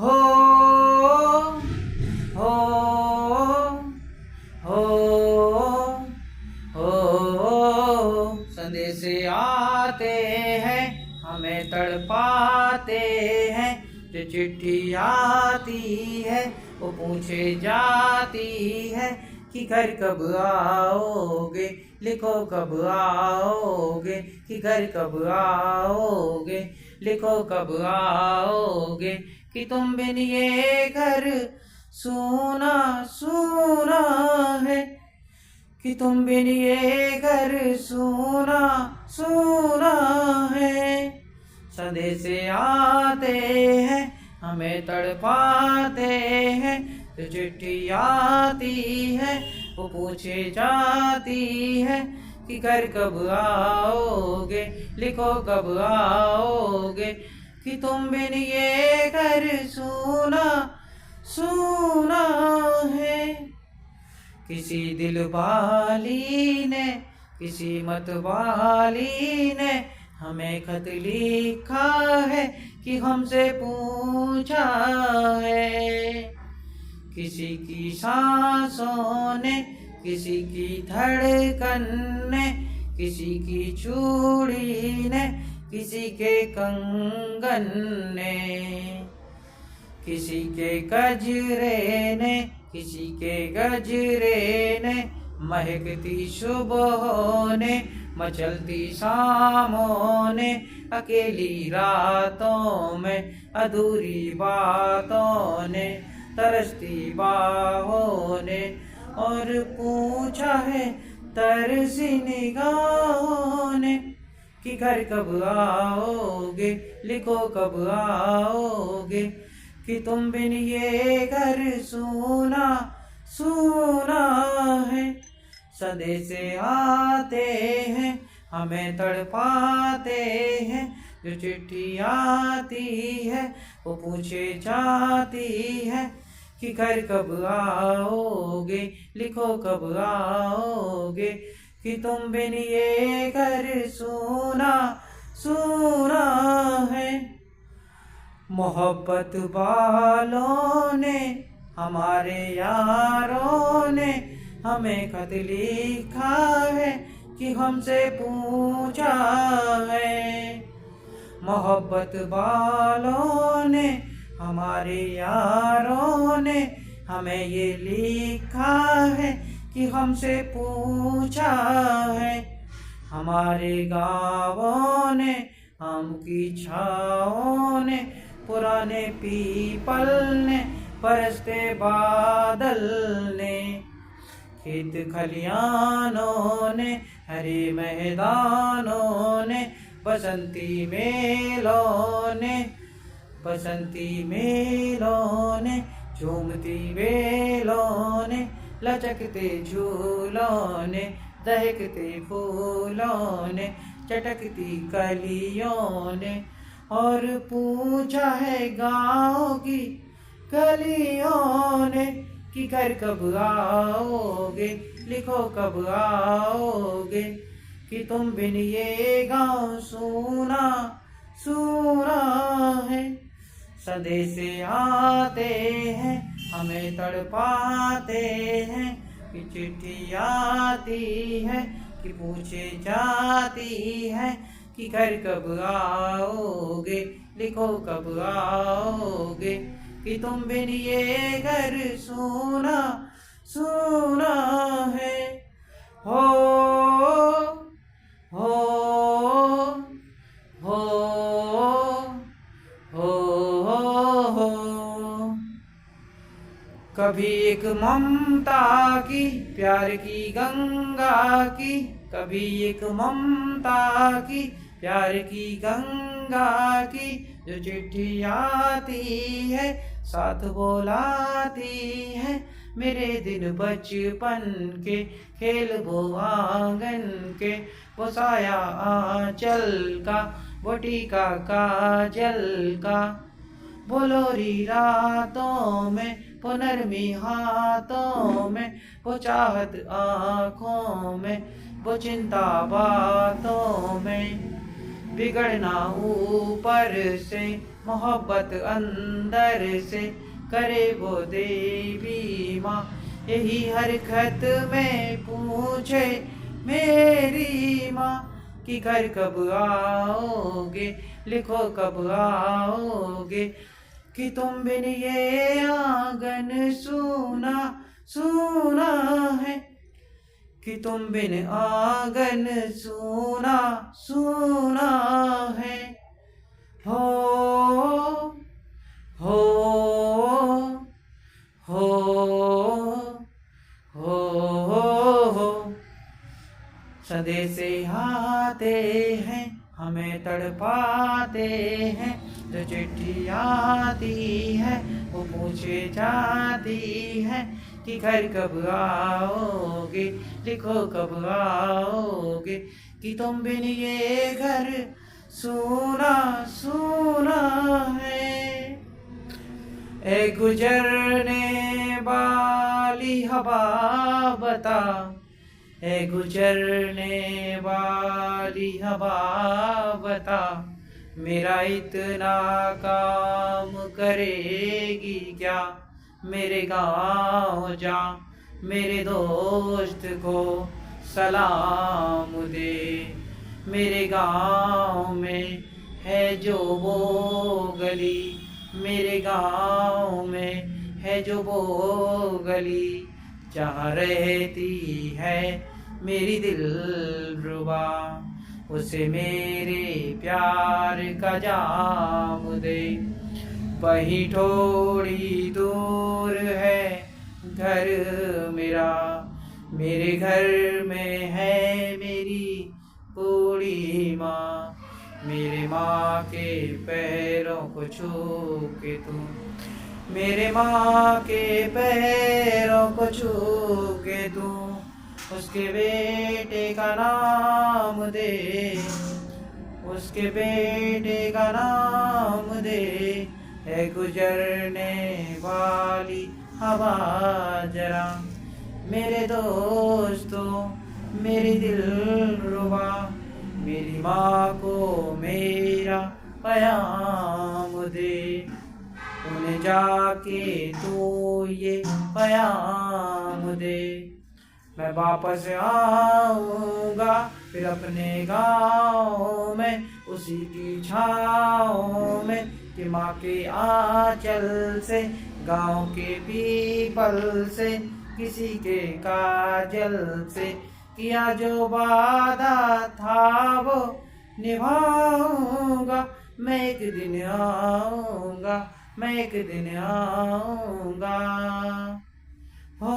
हो हो हो हो संदेश आते हैं हमें तड़पाते हैं। जो चिट्ठी आती है वो पूछे जाती है कि घर कब आओगे, लिखो कब आओगे, कि घर कब आओगे, लिखो कब आओगे, कि तुम बिन ये घर सूना सूना है, कि तुम बिन ये घर सूना सूना है। संदेश आते हैं हमें तड़पाते हैं। जो चिट्ठी आती है वो पूछे जाती है कि घर कब आओगे, लिखो कब आओगे, कि तुम बिन ये घर सूना सूना है। किसी दिल वाली ने, किसी मत वाली ने हमें खत लिखा है कि हमसे पूछा है। किसी की सांसों ने, किसी की धड़कन ने, किसी की चूड़ी ने, किसी के कंगन ने, किसी के गजरे ने, किसी के गजरे ने, महकती सुबहों ने, मचलती शामों ने, अकेली रातों में अधूरी बातों ने, तरसती बाहों ने, और पूछा है तरसी निगाहों ने कि घर कब आओगे, लिखो कब आओगे, कि तुम बिन ये घर सूना सूना है। संदेश आते हैं हमें तड़पाते हैं। जो चिट्ठी आती है वो पूछे जाती है कि घर कब आओगे, लिखो कब आओगे, कि तुम बिन ये घर सूना सूना है। मोहब्बत वालों ने, हमारे यारों ने हमें खत लिखा है कि हमसे पूछा है। मोहब्बत वालों ने, हमारे यारों ने हमें ये लिखा है कि हमसे पूछा है। हमारे गाँवों ने, आम की छाओं ने, पुराने पीपल ने, बरसते बादल ने, खेत खलियानों ने, हरे मैदानों ने, बसंती मेलों ने, बसंती मेलों ने, झूमती बेलों ने, लचकते झूलों ने, दहकते फूलों ने, चटकती कलियों ने, और पूछा है गाँव की गलियों ने कि घर कब आओगे, लिखो कब आओगे, कि तुम बिन ये गाँव सूना सूना है। संदेश आते हैं हमें तड़पाते हैं। कि चिट्ठी आती है कि पूछे जाती है कि घर कब आओगे, लिखो कब आओगे, कि तुम बिन ये घर सूना सूना है। हो हो हो हो हो कभी एक ममता की, प्यार की गंगा की, कभी एक ममता की, प्यार की गंगा की, जो चिट्ठी आती है साथ बोलाती है। मेरे दिन बचपन के, खेल वो आंगन के, वो साया आंचल का, वो टीका काजल का, वो लोरी रातों में, वो नरमी हाथों में, वो चाहत आँखों में, वो चिंता बातों में। बिगड़ना ऊपर से, मोहब्बत अंदर से करे वो देवी माँ। यही हरकत में पूछे मेरी माँ कि घर कब आओगे, लिखो कब आओगे, कि तुम बिन ये आंगन सूना सूना है, कि तुम बिन आंगन सूना सूना है। हो हो हो हो संदेशे आते हैं, हमें तड़पाते हैं, जो चिट्ठी आती है वो पूछे जाती है कि घर कब आओगे, लिखो कब आओगे, कि तुम बिन ये घर सूना सूना है। ए गुजरने वाली हवा बता, ए गुजरने वाली हवा बता, मेरा इतना काम करेगी क्या, मेरे गाँव जा, मेरे दोस्त को सलाम दे। मेरे गाँव में है जो वो गली, मेरे गाँव में है जो वो गली, जहाँ रहती है मेरी दिलरुबा, उसे मेरे प्यार का जाम दे। वही थोड़ी दूर है घर मेरा, मेरे घर में है मेरी बूढ़ी माँ। मेरे माँ के पैरों को छू के तू, मेरे माँ के पैरों को छू के तू, उसके बेटे का नाम दे, उसके बेटे का नाम दे। है गुजरने वाली हवा जरा, मेरे दोस्तों मेरी दिलरुबा, मेरी माँ को मेरा पयाम दे। उन्हें जाके तू ये पयाम दे। मैं वापस आऊँगा फिर अपने गाँव में, उसी की छाँव में, कि माँ के आंचल से, गाँव के पीपल से, किसी के काजल से, किया जो वादा था वो निभाऊंगा। मैं एक दिन आऊँगा, मैं एक दिन आऊँगा। हो